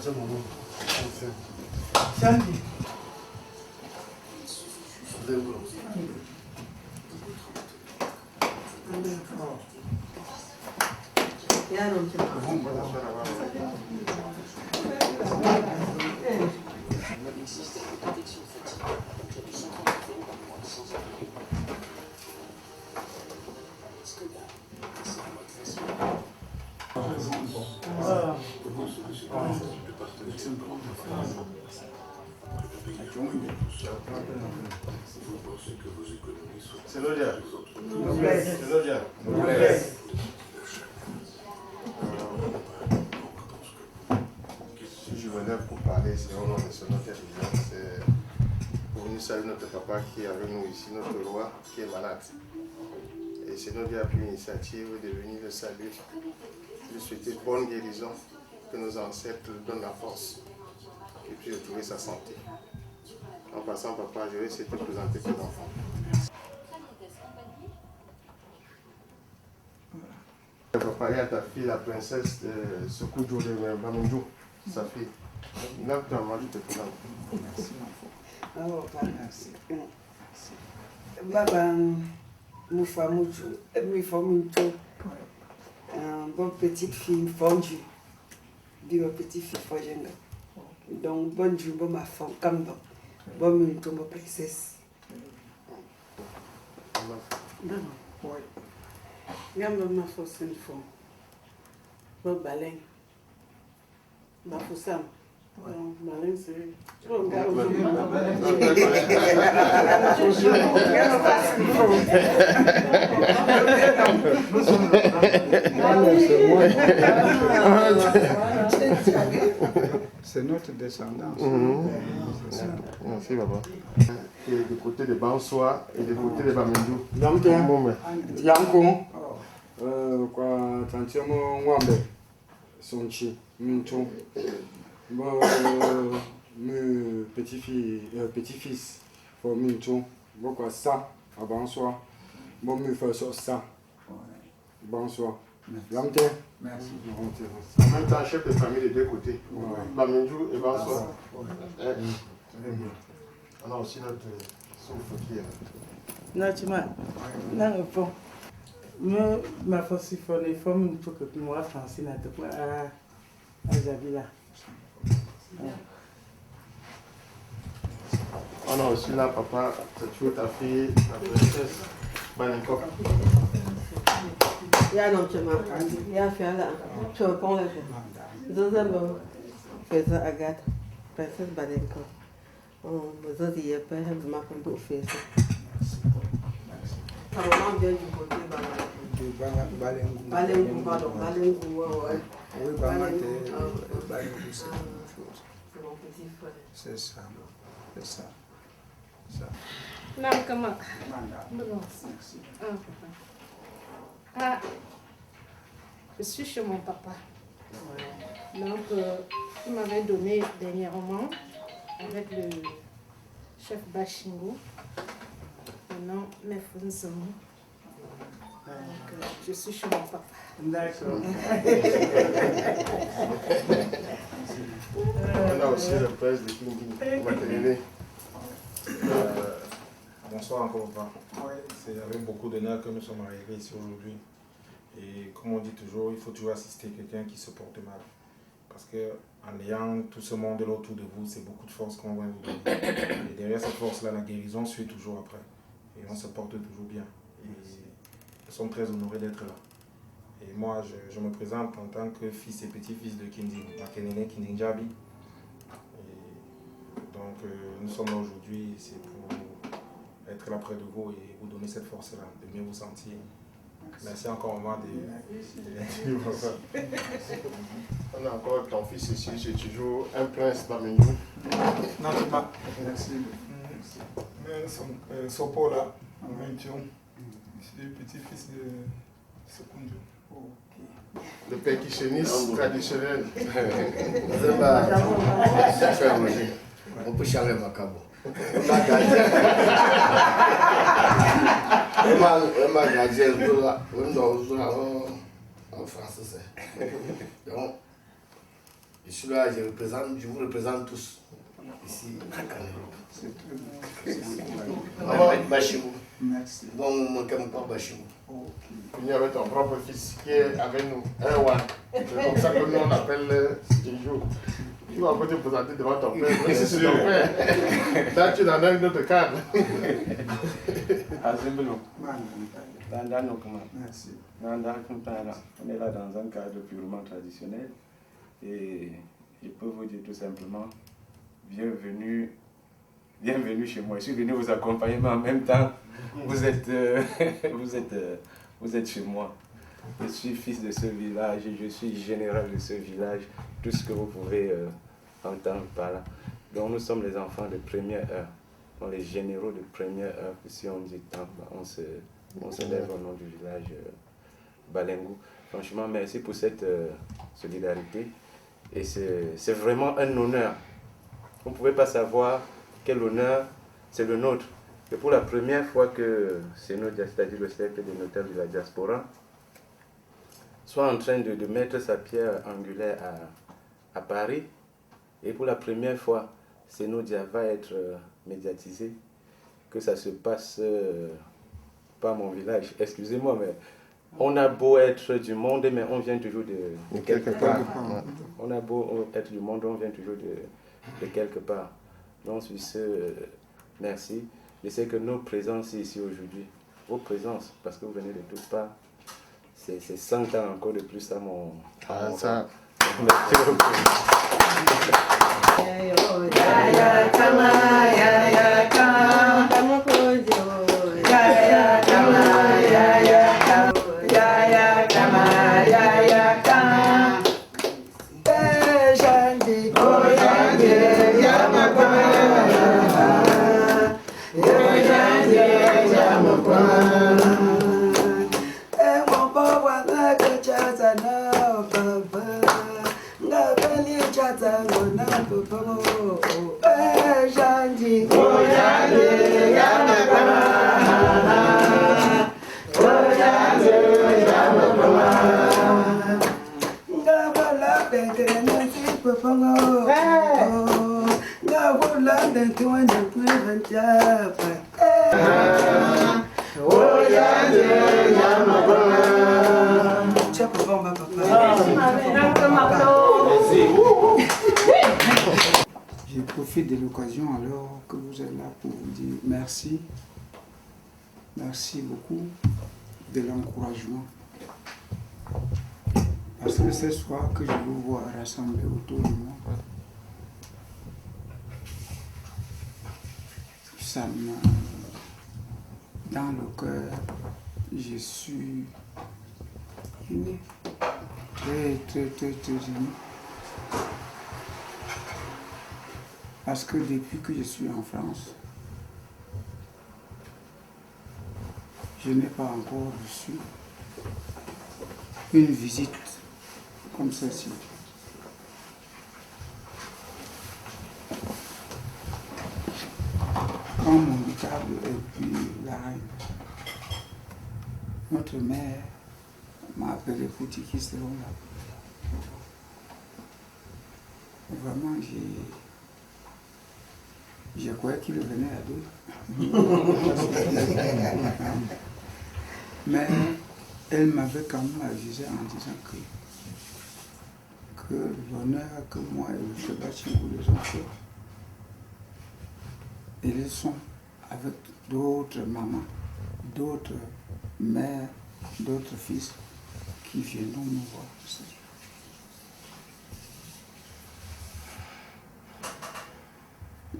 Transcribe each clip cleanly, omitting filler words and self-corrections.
这么弄，香底，对不？C'est l'odeur. C'est l'odeur. Si je venais pour parler, c'est au nom de ce notre religion, c'est pour venir saluer notre papa qui est avec nous ici, notre roi qui est malade. Et c'est nous qui a pris l'initiative de venir le saluer, de souhaiter bonne guérison, que nos ancêtres lui donnent la force et puis retrouver sa santé. En passant, papa, je vais essayer de te présenter tes enfants. Papa, il y a ta fille, la princesse de Sokoudjo de Bamondjo, sa fille. Là, tu as mangé, je te présente. Merci. Oh, merci. Baba, mon femme, bonne petite fille fondue. Dis ma petite fille fondue. Donc, bonne journée, ma femme, comme bon. Bonne journée, ma princesse. Non, oui. Yamba ma force une fois. Bon baleine. Ma foussam. Baleine c'est. Oh, regarde. C'est notre descendance. Merci, papa. Et du côté de Bansoa et du côté de Bamendou. Yanko, quoi, tantiamo Wambe, Sonchi, Minton, mon petit-fils, pour Minton, quoi, ça, à Bansoa, bon, me fait ça, Bansoa. Merci. En même temps, chef de famille des deux côtés. Bamendou et Bansoa. On a aussi notre souffle qui est là. Non, tu m'as. Non, bon. Moi, ma force, il faut les femmes pour que moi, Francine, à tout à Javila. On a aussi là, papa, tu es ta fille, la princesse Baniko. Il y a un homme qui m'a fait là. Tu réponds là. Deux hommes faisaient Agathe, princesse Baniko. Vous autres, il y a pas de ma femme pour faire ça. Ta maman vient du côté Balengou, pardon, Balengou, ouais. Oui, Balengou, c'est mon petit frère. c'est ça. C'est ça. Non, comment? Merci. Ah, je suis chez mon papa. Donc, il m'avait donné dernièrement avec le chef Bachingo. Maintenant, mes frères sont. Donc, je suis chez mon papa. D'accord. On a aussi le prince de Kingi, Matéléné. Bonsoir encore, papa. C'est avec beaucoup d'honneur que nous sommes arrivés ici aujourd'hui. Et comme on dit toujours, il faut toujours assister quelqu'un qui se porte mal. Parce qu'en ayant tout ce monde autour de vous, c'est beaucoup de force qu'on va vous donner. Et derrière cette force-là, la guérison suit toujours après. Et on se porte toujours bien. Et nous sommes très honorés d'être là. Et moi, je me présente en tant que fils et petit-fils de Kindi, Makenene Kindinjabi. Donc, nous sommes là aujourd'hui, c'est pour être là près de vous et vous donner cette force-là, de mieux vous sentir. Merci encore, maman. On a encore ton fils ici, c'est toujours un prince Bamendou. Non, tu m'as. Merci. Mais son pot là, en Mention, c'est le petit-fils de Sokoudjo. Le percussionniste traditionnel. On peut changer ma cabo. Ma gardien en français. Donc, Je suis là, je vous représente tous. Ici, à Cameroun. C'est très bien. Bachimou. Merci. Bon, mon pas Bachimou. Venir avec ton propre fils qui est avec nous, un Wan. C'est comme ça que nous on appelle Sijou. Tu vas encore te présenter devant ton père, c'est ton père. Là tu es dans un autre cadre. Merci. On est là dans un cadre purement traditionnel et je peux vous dire tout simplement, bienvenue chez moi. Je suis venu vous accompagner, mais en même temps, vous êtes chez moi. Je suis fils de ce village, je suis général de ce village, tout ce que vous pouvez entendre par là. Donc nous sommes les enfants de première heure, donc les généraux de première heure. Si on dit tant, on se lève au nom du village Balengu. Franchement, merci pour cette solidarité. Et c'est vraiment un honneur. Vous ne pouvez pas savoir quel honneur c'est le nôtre. Et pour la première fois que Senodia, c'est-à-dire le cercle des notaires de la diaspora, soit en train de mettre sa pierre angulaire à Paris, et pour la première fois, Senodia va être médiatisé, que ça se passe pas à mon village. Excusez-moi, mais on a beau être du monde, mais on vient toujours de quelque part. On a beau être du monde, on vient toujours de quelque part. Donc, sur ce, merci. Je sais que nos présences ici aujourd'hui, vos présences, parce que vous venez de toutes parts, c'est 100 ans encore de plus à mon... Ça. Merci beaucoup. Je profite de l'occasion alors que vous êtes là pour vous dire merci. Merci beaucoup de l'encouragement. Parce que ce soir que je vous vois rassemblés autour de moi, ça m'a... Dans le cœur, je suis ému. Très ému. Parce que depuis que je suis en France, je n'ai pas encore reçu une visite comme celle-ci. Quand mon câble et puis la reine, notre mère m'a appelé pour dire qu'ils seront là. Vraiment, je croyais qu'il venait à deux. Mais elle m'avait quand même avisé en disant que l'honneur que moi et le chef Bachimou les ont fait, ils sont avec d'autres mamans, d'autres mères, d'autres fils qui viendront nous voir.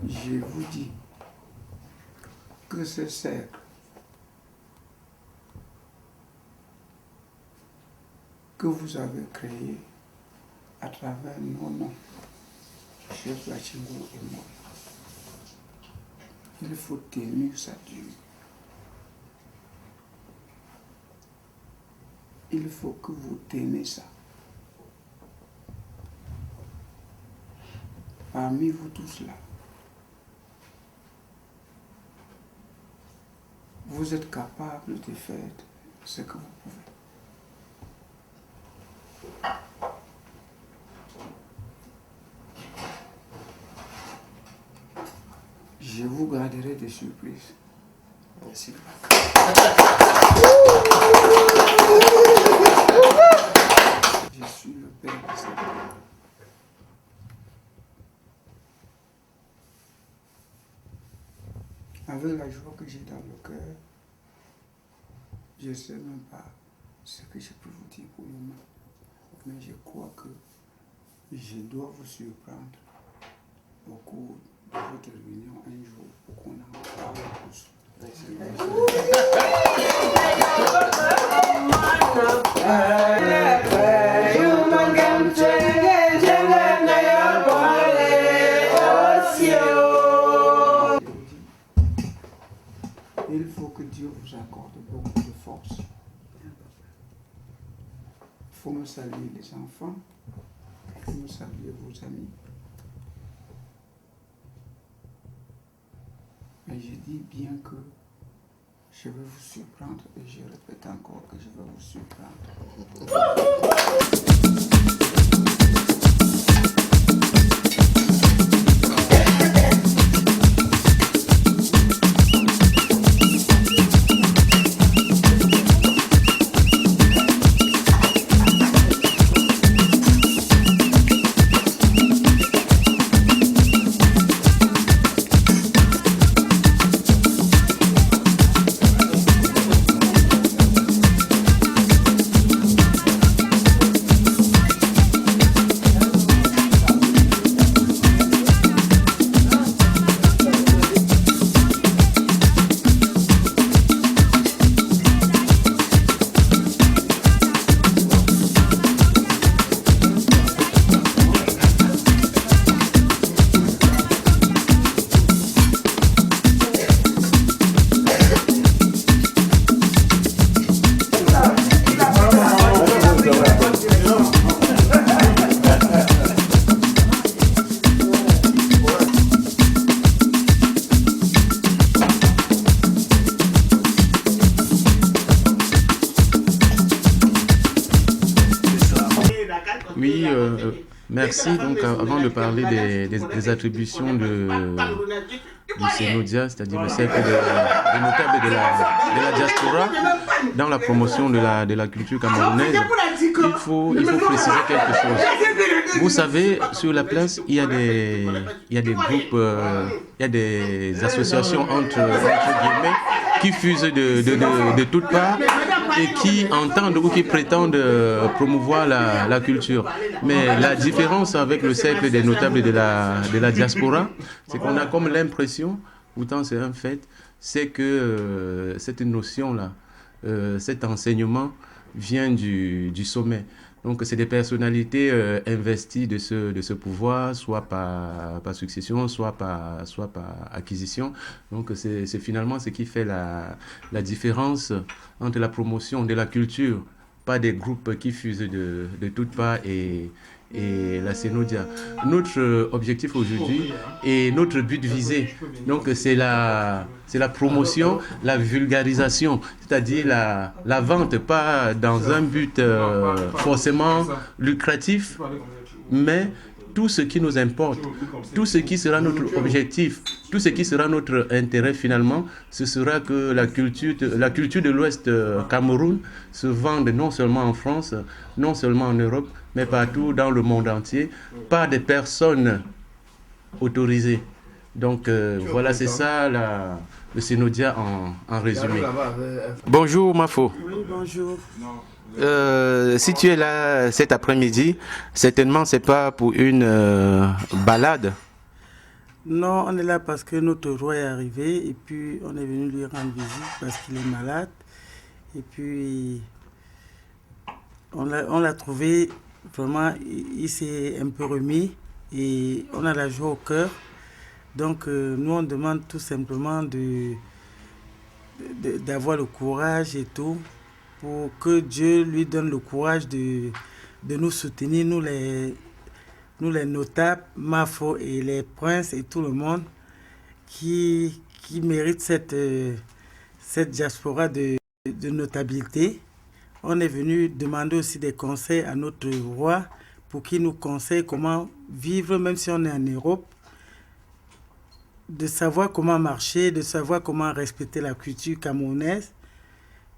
Je vous dis que ce cercle que vous avez créé à travers nos noms, chef Bachimou et moi, il faut tenir ça dure. Il faut que vous tenez ça. Parmi vous tous là, vous êtes capable de faire ce que vous pouvez. Je vous garderai des surprises. Merci. Je suis le père de cette fille. Avec la joie que j'ai dans le cœur, je ne sais même pas ce que je peux vous dire pour le moment. Mais je crois que je dois vous surprendre au cours de votre réunion un jour pour qu'on en parle tous. Il faut que Dieu vous accorde beaucoup de force. Il faut me saluer les enfants, il faut me saluer vos amis. Mais je dis bien que je vais vous surprendre et je répète encore que je vais vous surprendre. Oui, merci. Donc, avant de parler des attributions du Sénodia, c'est-à-dire le cercle des notables de la diaspora, dans la promotion de la culture camerounaise, il faut préciser quelque chose. Vous savez, sur la place, il y a des groupes, il y a des associations entre guillemets qui fusent de toutes parts et qui entendent ou qui prétendent promouvoir la culture. Mais la différence avec le cercle des notables de la diaspora, c'est qu'on a comme l'impression, pourtant c'est un fait, c'est que cette notion-là, cet enseignement vient du sommet. Donc c'est des personnalités investies de ce pouvoir, soit par succession, soit par acquisition. Donc c'est finalement ce qui fait la différence entre la promotion de la culture, pas des groupes qui fusent de toutes parts, et la Sénodia. Notre objectif aujourd'hui et notre but visé, donc c'est la promotion, la vulgarisation, c'est-à-dire la vente, pas dans un but forcément lucratif, mais tout ce qui nous importe, tout ce qui sera notre objectif, tout ce qui sera notre intérêt finalement, ce sera que la culture de l'Ouest Cameroun se vende non seulement en France, non seulement en Europe, mais partout dans le monde entier, par des personnes autorisées. Donc voilà, c'est ça le Sénodia en résumé. Bonjour Mafo. Oui, bonjour. Si tu es là cet après-midi, certainement c'est pas pour une balade. Non, on est là parce que notre roi est arrivé et puis on est venu lui rendre visite parce qu'il est malade. Et puis on l'a trouvé, vraiment, il s'est un peu remis et on a la joie au cœur. Donc nous on demande tout simplement d'avoir le courage et tout, pour que Dieu lui donne le courage de nous soutenir, nous les notables, Mafo et les princes et tout le monde qui méritent cette diaspora de notabilité. On est venu demander aussi des conseils à notre roi pour qu'il nous conseille comment vivre, même si on est en Europe, de savoir comment marcher, de savoir comment respecter la culture camerounaise.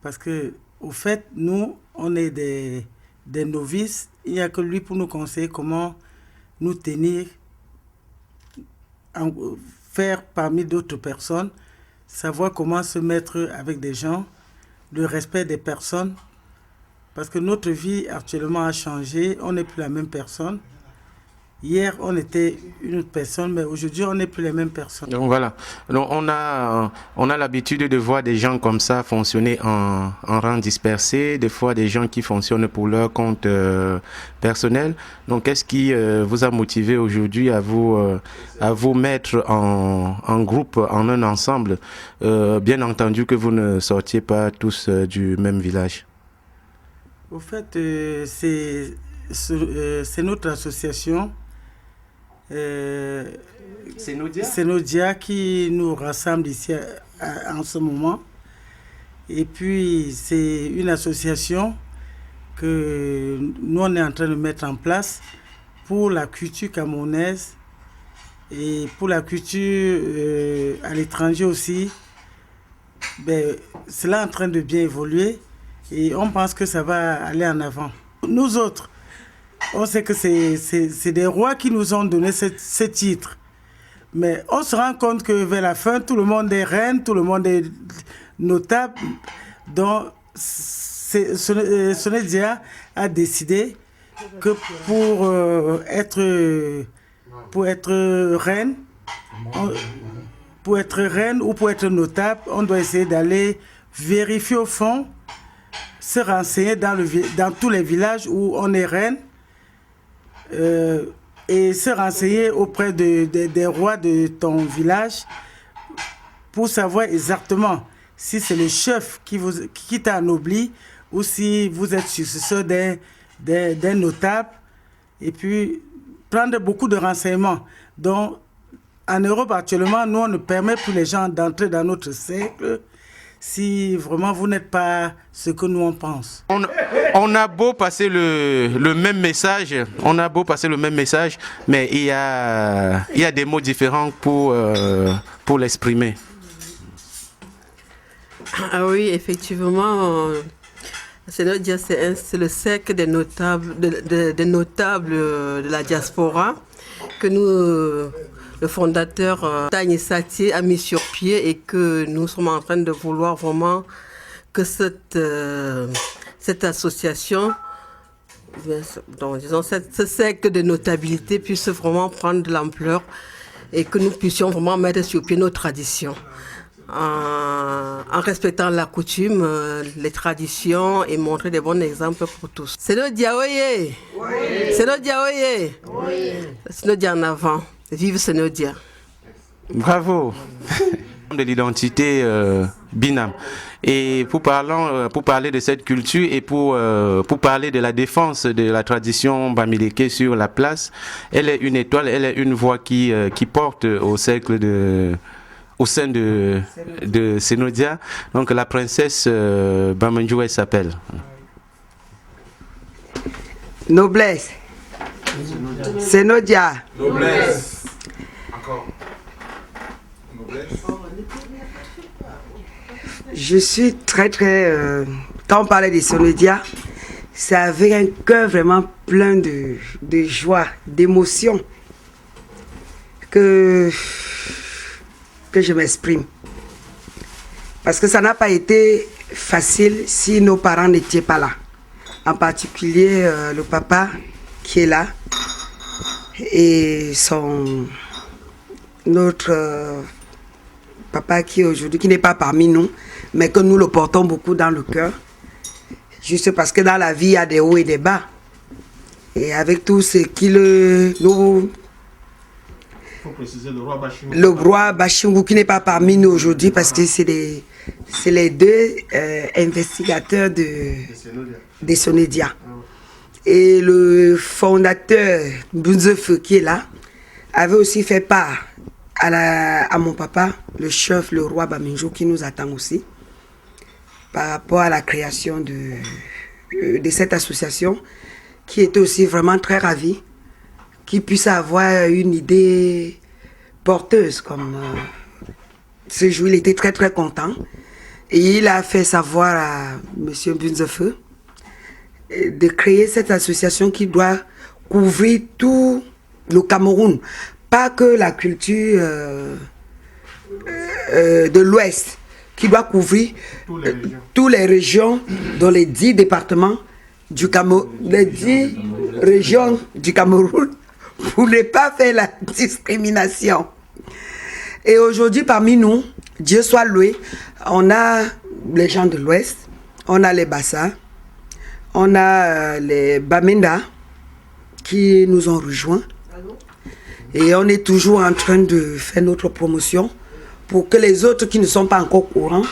Parce que, au fait, nous, on est des novices. Il n'y a que lui pour nous conseiller comment nous tenir, faire parmi d'autres personnes, savoir comment se mettre avec des gens, le respect des personnes. Parce que notre vie actuellement a changé, on n'est plus la même personne. Hier, on était une autre personne, mais aujourd'hui, on n'est plus les mêmes personnes. Donc voilà. Donc on a l'habitude de voir des gens comme ça fonctionner en rang dispersé, des fois des gens qui fonctionnent pour leur compte personnel. Donc qu'est-ce qui vous a motivé aujourd'hui à vous mettre en groupe, en un ensemble, bien entendu que vous ne sortiez pas tous du même village? Au fait, c'est notre association. Senodia qui nous rassemble ici en ce moment. Et puis, c'est une association que nous, on est en train de mettre en place pour la culture camerounaise et pour la culture à l'étranger aussi. Ben, cela est en train de bien évoluer et on pense que ça va aller en avant. Nous autres, on sait que c'est des rois qui nous ont donné ce titre. Mais on se rend compte que vers la fin, tout le monde est reine, tout le monde est notable. Donc, Sonedia a décidé que pour être reine ou pour être notable, on doit essayer d'aller vérifier au fond, se renseigner dans tous les villages où on est reine. Et se renseigner auprès des rois de ton village pour savoir exactement si c'est le chef qui t'a anobli ou si vous êtes successeur d'un notable, et puis prendre beaucoup de renseignements. Donc, en Europe actuellement, nous, on ne permet plus les gens d'entrer dans notre cercle si vraiment vous n'êtes pas ce que nous on pense. On a beau passer le même message, mais il y a des mots différents pour l'exprimer. Ah oui, effectivement, c'est le cercle des notables, des notables de la diaspora que nous... le fondateur Tagné Satié a mis sur pied et que nous sommes en train de vouloir vraiment que cette association, donc, disons, ce cercle de notabilité puisse vraiment prendre de l'ampleur et que nous puissions vraiment mettre sur pied nos traditions en respectant la coutume, les traditions et montrer des bons exemples pour tous. C'est le Diaoye. Oui. C'est le Diaoye. Oui. C'est le Dia en avant. Vive Senodia. Bravo. De l'identité Binam. Et pour parler de cette culture et pour parler de la défense de la tradition bamileke sur la place, elle est une étoile, elle est une voix qui porte au sein de Senodia. Donc la princesse Bamanjou, elle s'appelle Noblesse. Senodia. Noblesse. Encore. Noblesse. Je suis très quand on parlait de Senodia, c'est avec un cœur vraiment plein de joie, d'émotion que je m'exprime. Parce que ça n'a pas été facile si nos parents n'étaient pas là. En particulier le papa qui est là et notre papa qui aujourd'hui qui n'est pas parmi nous, mais que nous le portons beaucoup dans le cœur, juste parce que dans la vie il y a des hauts et des bas, et avec tout ce qu'il nous... Il faut préciser le roi Bachingou. Le roi Bachingou qui n'est pas parmi nous aujourd'hui parce que c'est les deux investigateurs de Sonedia. Et le fondateur Bunzefeu qui est là avait aussi fait part à mon papa, le chef, le roi Baminjo, qui nous attend aussi, par rapport à la création de cette association, qui était aussi vraiment très ravi, qu'il puisse avoir une idée porteuse comme ce jour. Il était très très content. Et il a fait savoir à M. Bunzefeu de créer cette association qui doit couvrir tout le Cameroun. Pas que la culture de l'Ouest, qui doit couvrir toutes les régions dans les 10 départements du Cameroun, les 10 régions du Cameroun, pour ne pas faire la discrimination. Et aujourd'hui, parmi nous, Dieu soit loué, on a les gens de l'Ouest, on a les Bassa, on a les Bamenda qui nous ont rejoints. Et on est toujours en train de faire notre promotion pour que les autres qui ne sont pas encore au courant,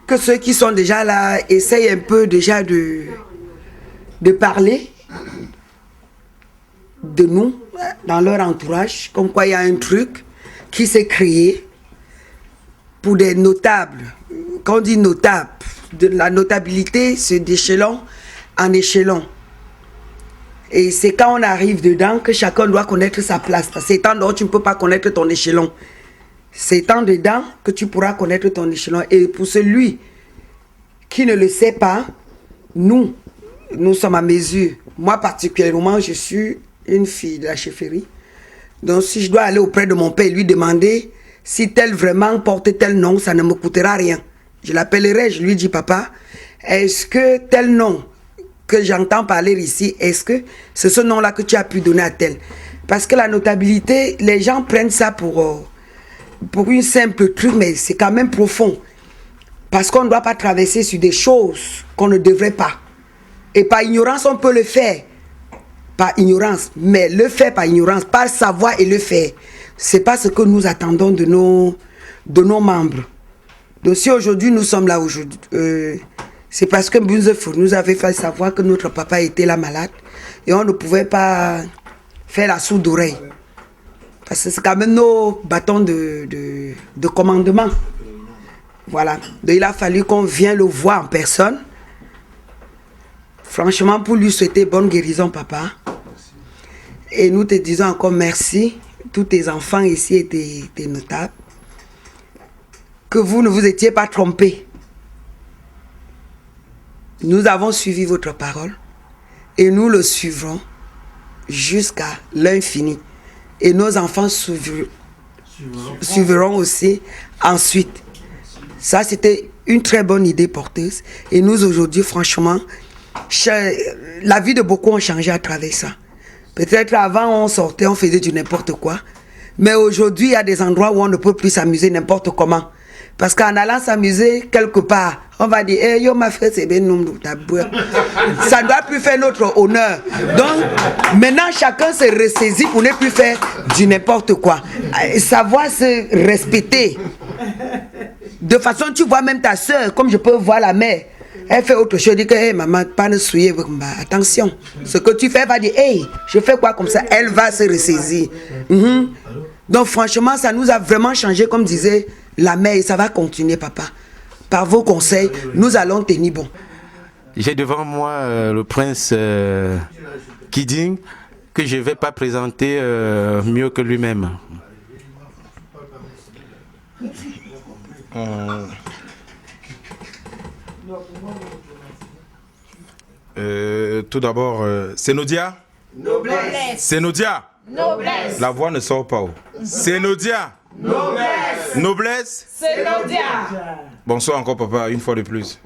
que ceux qui sont déjà là essayent un peu déjà de parler de nous dans leur entourage, comme quoi il y a un truc qui s'est créé pour des notables. Quand on dit notable, de la notabilité, c'est d'échelon en échelon. Et c'est quand on arrive dedans que chacun doit connaître sa place. C'est étant dehors, tu ne peux pas connaître ton échelon. C'est étant dedans que tu pourras connaître ton échelon. Et pour celui qui ne le sait pas, nous sommes à mesure. Moi particulièrement, je suis une fille de la chefferie. Donc si je dois aller auprès de mon père et lui demander si tel vraiment porte tel nom, ça ne me coûtera rien. Je l'appellerai, je lui dis, papa, est-ce que tel nom que j'entends parler ici, est-ce que c'est ce nom-là que tu as pu donner à tel? Parce que la notabilité, les gens prennent ça pour une simple truc, mais c'est quand même profond. Parce qu'on ne doit pas traverser sur des choses qu'on ne devrait pas. Et par ignorance, on peut le faire. Par ignorance, mais le faire par ignorance, par savoir et le faire, c'est pas ce que nous attendons de nos membres. Donc si aujourd'hui nous sommes là aujourd'hui, c'est parce que Bunzefeu nous avait fait savoir que notre papa était là malade et on ne pouvait pas faire la sourde oreille. Parce que c'est quand même nos bâtons de commandement. Voilà. Donc il a fallu qu'on vienne le voir en personne. Franchement, pour lui souhaiter bonne guérison, papa. Et nous te disons encore merci. Tous tes enfants ici étaient notables. Que vous ne vous étiez pas trompés. Nous avons suivi votre parole. Et nous le suivrons jusqu'à l'infini. Et nos enfants suivront aussi ensuite. Ça, c'était une très bonne idée porteuse. Et nous, aujourd'hui, franchement, la vie de beaucoup a changé à travers ça. Peut-être avant, on sortait, on faisait du n'importe quoi. Mais aujourd'hui, il y a des endroits où on ne peut plus s'amuser n'importe comment. Parce qu'en allant s'amuser quelque part, on va dire, hey, yo, ma frère, c'est bien, ça ne doit plus faire notre honneur. Donc, maintenant, chacun se ressaisit pour ne plus faire du n'importe quoi. Savoir se respecter. De façon, tu vois même ta soeur, comme je peux voir la mère. Elle fait autre chose, elle dit que hey, maman, pas ne souiller, attention. Ce que tu fais, elle va dire, hey, je fais quoi comme ça? Elle va se ressaisir. Donc franchement, ça nous a vraiment changé, comme disait la mère, et ça va continuer, papa. Par vos conseils, nous allons tenir bon. J'ai devant moi le prince Kiding, que je ne vais pas présenter mieux que lui-même. Tout d'abord, Sénodia. Noblesse. Sénodia. Noblesse. La voix ne sort pas. Sénodia. Noblesse. Noblesse. Sénodia. Bonsoir encore, papa, une fois de plus.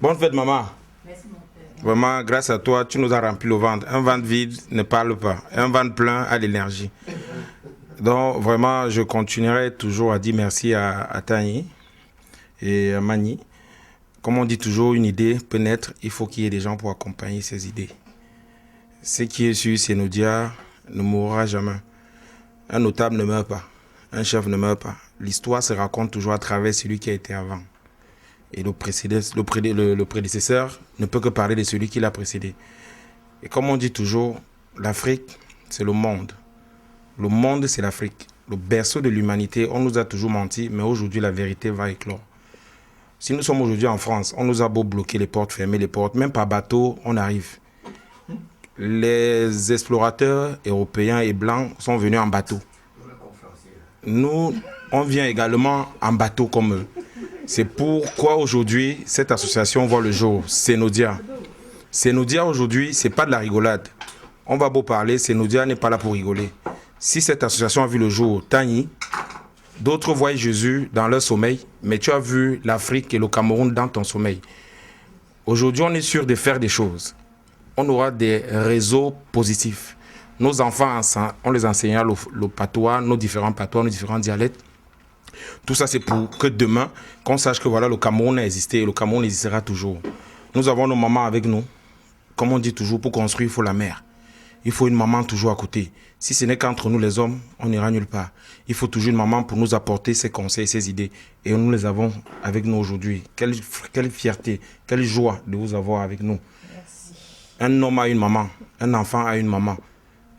Bonne fête, maman. Merci, mon père. Vraiment, grâce à toi, tu nous as rempli le ventre. Un ventre vide ne parle pas. Un ventre plein a l'énergie. Donc, vraiment, je continuerai toujours à dire merci à Tani et à Mani. Comme on dit toujours, une idée peut naître, il faut qu'il y ait des gens pour accompagner ces idées. Ce qui est sûr, Sénodia ne mourra jamais. Un notable ne meurt pas. Un chef ne meurt pas. L'histoire se raconte toujours à travers celui qui a été avant. Et le prédécesseur ne peut que parler de celui qui l'a précédé. Et comme on dit toujours, l'Afrique, c'est le monde. Le monde, c'est l'Afrique. Le berceau de l'humanité, on nous a toujours menti, mais aujourd'hui, la vérité va éclore. Si nous sommes aujourd'hui en France, on nous a beau bloquer les portes, fermer les portes, même par bateau, on arrive. les explorateurs européens et blancs sont venus en bateau. Nous, on vient également en bateau comme eux. C'est pourquoi aujourd'hui, cette association voit le jour, Senodia. Senodia aujourd'hui, ce n'est pas de la rigolade. On va beau parler, Senodia n'est pas là pour rigoler. Si cette association a vu le jour, Tani, d'autres voient Jésus dans leur sommeil, mais tu as vu l'Afrique et le Cameroun dans ton sommeil. Aujourd'hui, on est sûr de faire des choses. On aura des réseaux positifs. Nos enfants, on les enseignera le patois, nos différents patois, nos différents dialectes. Tout ça, c'est pour que demain, qu'on sache que voilà, le Cameroun a existé et le Cameroun existera toujours. Nous avons nos mamans avec nous. Comme on dit toujours, pour construire, il faut la mère. Il faut une maman toujours à côté. Si ce n'est qu'entre nous les hommes, on n'ira nulle part. Il faut toujours une maman pour nous apporter ses conseils, ses idées. Et nous les avons avec nous aujourd'hui. Quelle fierté, quelle joie de vous avoir avec nous. Merci. Un homme a une maman, un enfant a une maman,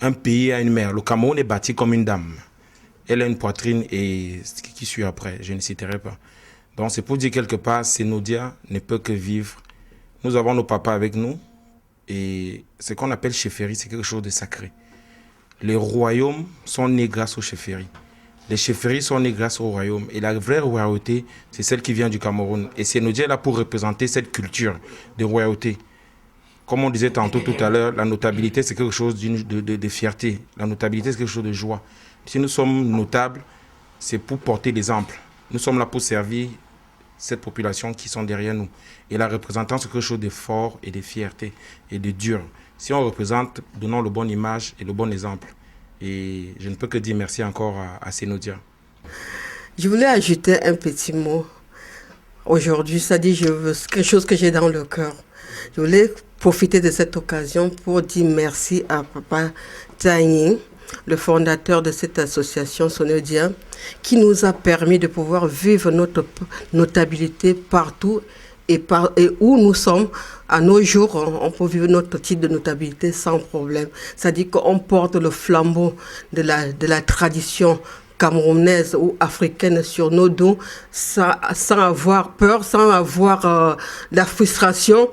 un pays a une mère. Le Cameroun est bâti comme une dame. Elle a une poitrine et ce qui suit après, je ne citerai pas. Donc c'est pour dire quelque part, Senodia ne peut que vivre. Nous avons nos papas avec nous. Et ce qu'on appelle chefferie, c'est quelque chose de sacré. Les royaumes sont nés grâce aux chefferies. Les chefferies sont nées grâce au royaume. Et la vraie royauté, c'est celle qui vient du Cameroun. Et Senodia est là pour représenter cette culture de royauté. Comme on disait tantôt tout à l'heure, la notabilité, c'est quelque chose de fierté. La notabilité, c'est quelque chose de joie. Si nous sommes notables, c'est pour porter l'exemple. Nous sommes là pour servir cette population qui sont derrière nous. Et la représentance, c'est quelque chose de fort et de fierté et de dur. Si on représente, donnons le bon image et le bon exemple. Et je ne peux que dire merci encore à Senodia. Je voulais ajouter un petit mot. Aujourd'hui, ça dit quelque chose que j'ai dans le cœur. Je voulais profiter de cette occasion pour dire merci à Papa Tani, le fondateur de cette association Senodia, qui nous a permis de pouvoir vivre notre notabilité partout et où nous sommes. À nos jours, on peut vivre notre titre de notabilité sans problème. C'est-à-dire qu'on porte le flambeau de la tradition camerounaise ou africaine sur nos dos sans avoir peur, sans avoir la frustration.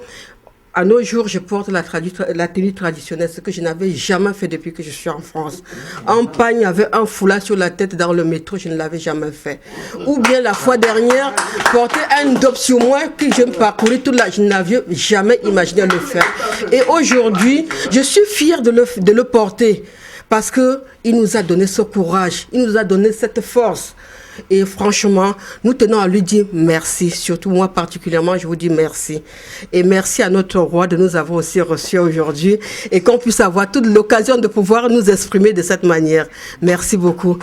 À nos jours, je porte la tenue traditionnelle, ce que je n'avais jamais fait depuis que je suis en France. Un pagne avec un foulard sur la tête dans le métro, je ne l'avais jamais fait. Ou bien la fois dernière, porter un dope sur moi que je me parcourais toute je n'avais jamais imaginé le faire. Et aujourd'hui, je suis fière de le porter parce qu'il nous a donné ce courage, il nous a donné cette force. Et franchement, nous tenons à lui dire merci. Surtout moi particulièrement, je vous dis merci. Et merci à notre roi de nous avoir aussi reçus aujourd'hui et qu'on puisse avoir toute l'occasion de pouvoir nous exprimer de cette manière. Merci beaucoup.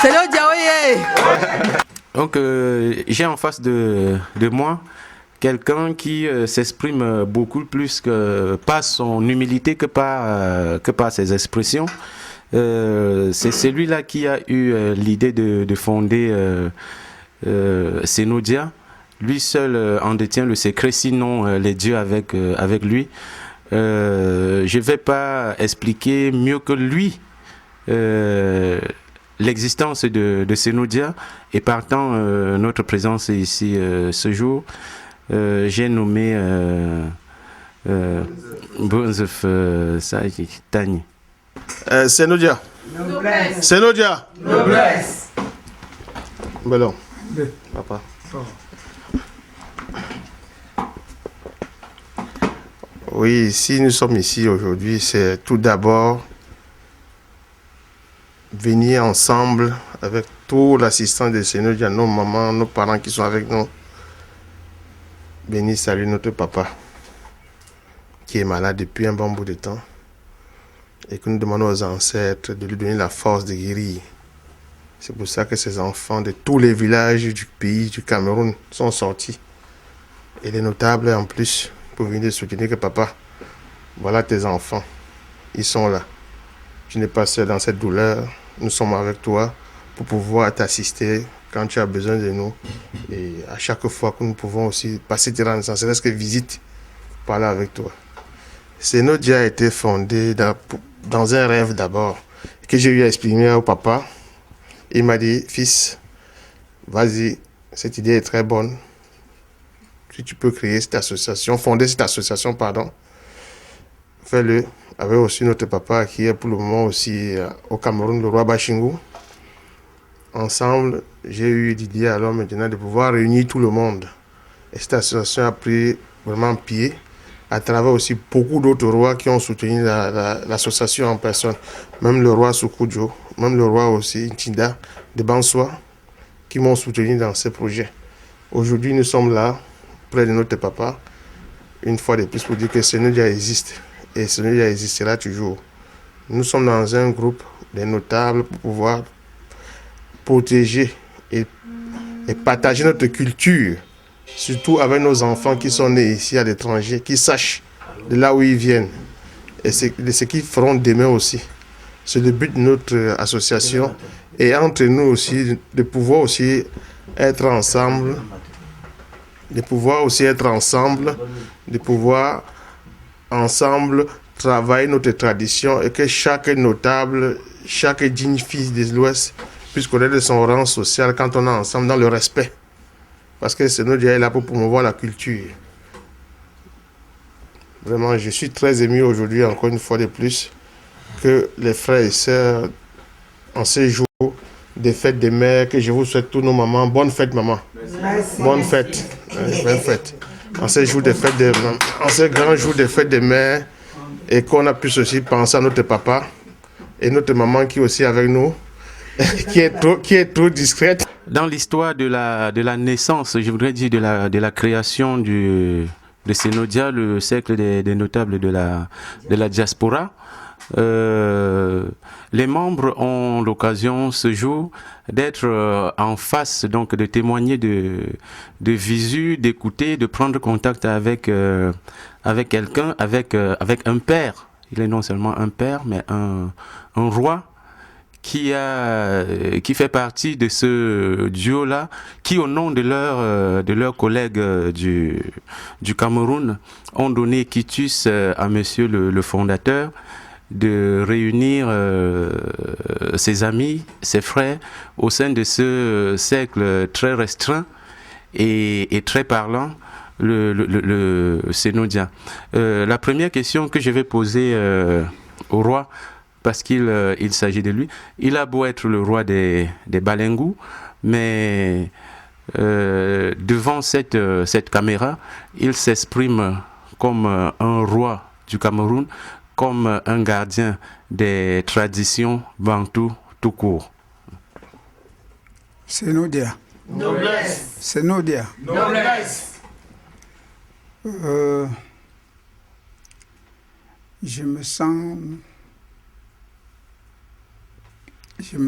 C'est le Diaoye. Donc, j'ai en face de moi quelqu'un qui s'exprime beaucoup plus par son humilité que par ses expressions. C'est celui-là qui a eu l'idée de fonder Senodia. Lui seul en détient le secret, sinon les dieux avec lui. Je ne vais pas expliquer mieux que lui l'existence de Senodia et partant notre présence ici ce jour. J'ai nommé Bonzef Tani. Senodia. Noblesse. Senodia. Noblesse. Belon. Papa. Oui, si nous sommes ici aujourd'hui, c'est tout d'abord venir ensemble avec tout l'assistance de Senodia, nos mamans, nos parents qui sont avec nous. Venir saluer notre papa qui est malade depuis un bon bout de temps. Et que nous demandons aux ancêtres de lui donner la force de guérir. C'est pour ça que ces enfants de tous les villages du pays, du Cameroun, sont sortis. Et les notables en plus, pour venir soutenir que papa, voilà tes enfants, ils sont là. Tu n'es pas seul dans cette douleur, nous sommes avec toi pour pouvoir t'assister quand tu as besoin de nous. Et à chaque fois que nous pouvons aussi passer tes rendre, c'est ce que visite, parler avec toi. Senodia a été fondé dans un rêve d'abord, que j'ai eu à exprimer au papa. Il m'a dit, fils, vas-y, cette idée est très bonne. Si tu peux créer cette association, fonder cette association, pardon, fais-le. avec aussi notre papa qui est pour le moment aussi au Cameroun, le roi Bachingou. Ensemble, j'ai eu l'idée alors maintenant de pouvoir réunir tout le monde. Et cette association a pris vraiment pied à travers aussi beaucoup d'autres rois qui ont soutenu l'association en personne. Même le roi Soukudjo, même le roi aussi Ntinda de Bansoa, qui m'ont soutenu dans ce projet. Aujourd'hui, nous sommes là, près de notre papa, une fois de plus pour dire que Senodia existe. Et Senodia existera toujours. Nous sommes dans un groupe de notables pour pouvoir protéger et partager notre culture, surtout avec nos enfants qui sont nés ici à l'étranger, qui sachent de là où ils viennent et de ce qu'ils feront demain aussi. C'est le but de notre association et entre nous aussi de pouvoir aussi être ensemble, de pouvoir ensemble travailler notre tradition et que chaque notable, chaque digne fils de l'Ouest puisse connaître son rang social quand on est ensemble dans le respect. Parce que c'est notre Dieu est là pour promouvoir la culture. Vraiment, je suis très ému aujourd'hui, encore une fois de plus, que les frères et sœurs, en ces jours des fêtes des mères, que je vous souhaite tous nos mamans, bonne fête maman. Merci. Bonne fête. Bonne fête. En ces jours des fêtes des mamans, en ces grands jours des fêtes des mères, et qu'on a pu aussi penser à notre papa et notre maman qui est aussi avec nous. qui est trop discrète. Dans l'histoire de la naissance, je voudrais dire de la création de Senodia, le cercle des notables de la diaspora, les membres ont l'occasion ce jour d'être en face, donc de témoigner de visu, d'écouter, de prendre contact avec quelqu'un, avec un père. Il est non seulement un père, mais un roi qui fait partie de ce duo-là, qui au nom de leurs collègues du Cameroun ont donné quitus à monsieur le fondateur de réunir ses amis, ses frères au sein de ce cercle très restreint et très parlant, le Senodia. La première question que je vais poser au roi, parce qu'il s'agit de lui. Il a beau être le roi des Balengou, mais devant cette caméra, il s'exprime comme un roi du Cameroun, comme un gardien des traditions bantoues tout court. Senodia. Noblesse. Senodia. Noblesse. Je me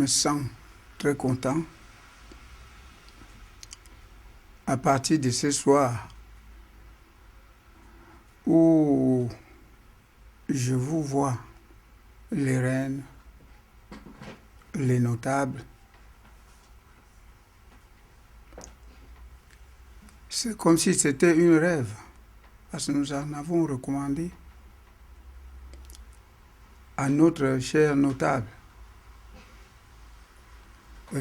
sens très content à partir de ce soir où je vous vois, les reines, les notables. C'est comme si c'était un rêve, parce que nous en avons recommandé à notre cher notable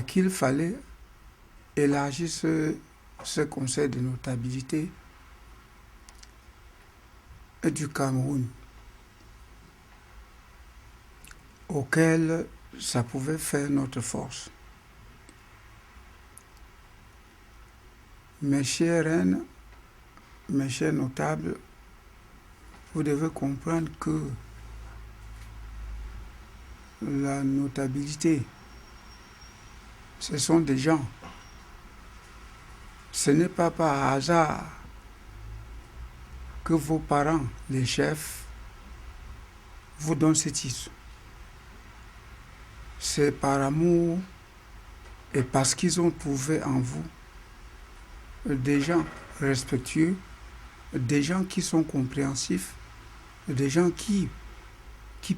qu'il fallait élargir ce conseil de notabilité du Cameroun, auquel ça pouvait faire notre force. Mes chères reines, mes chers notables, vous devez comprendre que la notabilité, ce sont des gens. Ce n'est pas par hasard que vos parents, les chefs, vous donnent ce titre. C'est par amour et parce qu'ils ont trouvé en vous des gens respectueux, des gens qui sont compréhensifs, des gens qui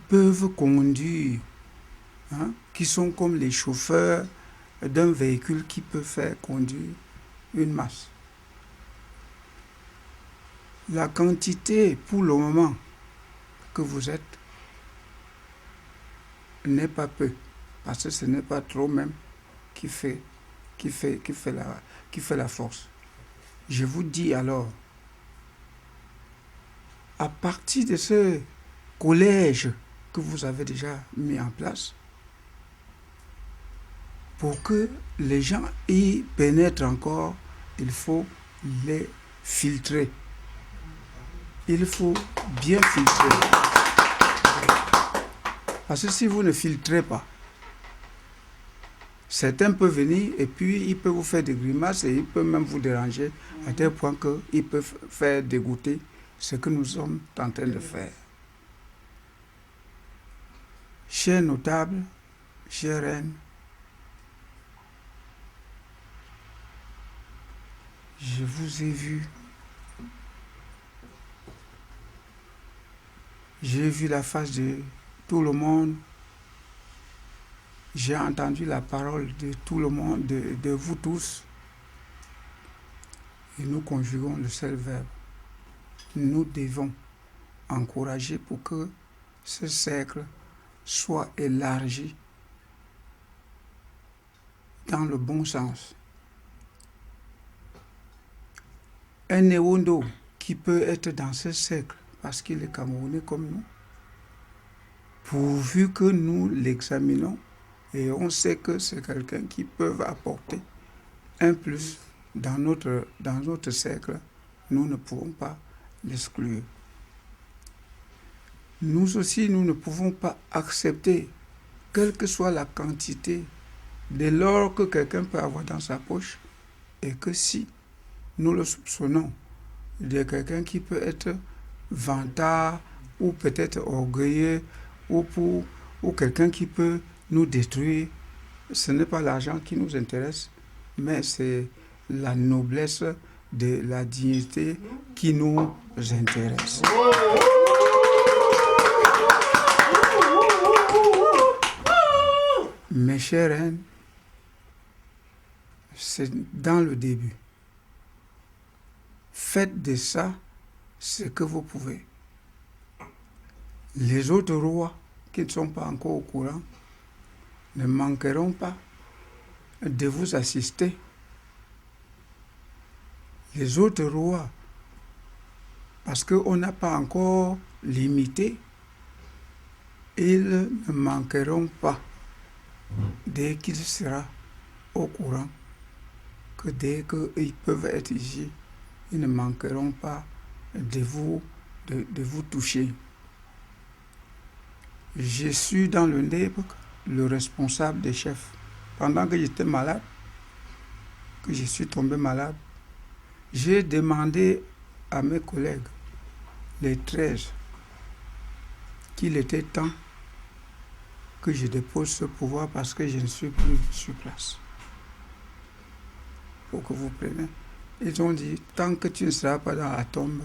peuvent conduire, qui sont comme les chauffeurs d'un véhicule qui peut faire conduire une masse. La quantité, pour le moment, que vous êtes, n'est pas peu, parce que ce n'est pas trop même qui fait la force. Je vous dis alors, à partir de ce collèges que vous avez déjà mis en place pour que les gens y pénètrent encore, il faut les filtrer. Il faut bien filtrer. Parce que si vous ne filtrez pas, certains peuvent venir et puis ils peuvent vous faire des grimaces et ils peuvent même vous déranger à tel point qu'ils peuvent faire dégoûter ce que nous sommes en train de faire. Chers notables, chères reines, je vous ai vu. J'ai vu la face de tout le monde. J'ai entendu la parole de tout le monde, de vous tous. Et nous conjuguons le seul verbe. Nous devons encourager pour que ce cercle soit élargi dans le bon sens. Un Néondo qui peut être dans ce cercle parce qu'il est Camerounais comme nous, pourvu que nous l'examinons et on sait que c'est quelqu'un qui peut apporter un plus dans notre cercle, nous ne pouvons pas l'exclure. Nous aussi, nous ne pouvons pas accepter, quelle que soit la quantité de l'or que quelqu'un peut avoir dans sa poche, et que si nous le soupçonnons de quelqu'un qui peut être vantard ou peut-être orgueilleux ou quelqu'un qui peut nous détruire, ce n'est pas l'argent qui nous intéresse, mais c'est la noblesse de la dignité qui nous intéresse. Mes chères reines, c'est dans le début. Faites de ça ce que vous pouvez. Les autres rois qui ne sont pas encore au courant ne manqueront pas de vous assister. Les autres rois, parce qu'on n'a pas encore limité, ils ne manqueront pas, dès qu'il sera au courant, que dès qu'ils peuvent être ici, ils ne manqueront pas de vous toucher. Je suis dans le NEP le responsable des chefs. Pendant que j'étais malade, que je suis tombé malade, j'ai demandé à mes collègues, les 13, qu'il était temps que je dépose ce pouvoir parce que je ne suis plus sur place. Pour que vous preniez. Ils ont dit, tant que tu ne seras pas dans la tombe,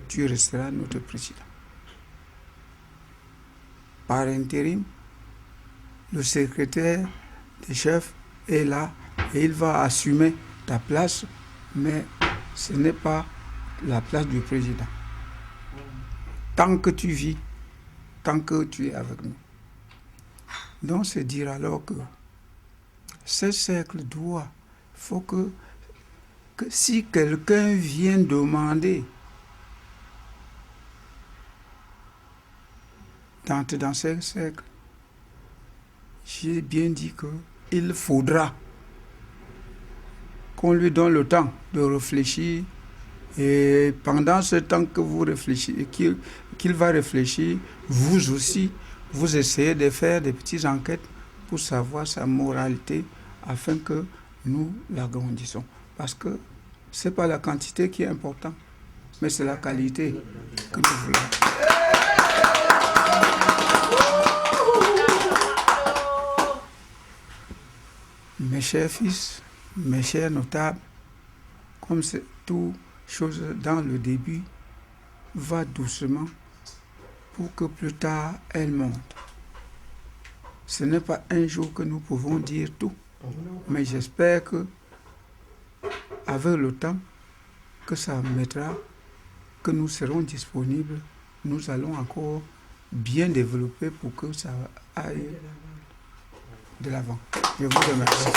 tu resteras notre président. Par intérim, le secrétaire des chefs est là et il va assumer ta place, mais ce n'est pas la place du président. Tant que tu vis, tant que tu es avec nous. Donc c'est dire alors que ce cercle doit, il faut que si quelqu'un vient demander d'entrer dans ce cercle, j'ai bien dit qu'il faudra qu'on lui donne le temps de réfléchir et pendant ce temps que vous réfléchissez, qu'il va réfléchir, vous aussi, vous essayez de faire des petites enquêtes pour savoir sa moralité afin que nous l'agrandissons. Parce que ce n'est pas la quantité qui est importante, mais c'est la qualité que nous voulons. Mes chers fils, mes chers notables, comme c'est tout chose dans le début, va doucement pour que plus tard elle monte. Ce n'est pas un jour que nous pouvons dire tout, mais j'espère que avec le temps que ça mettra, que nous serons disponibles, nous allons encore bien développer pour que ça aille de l'avant. Je vous remercie.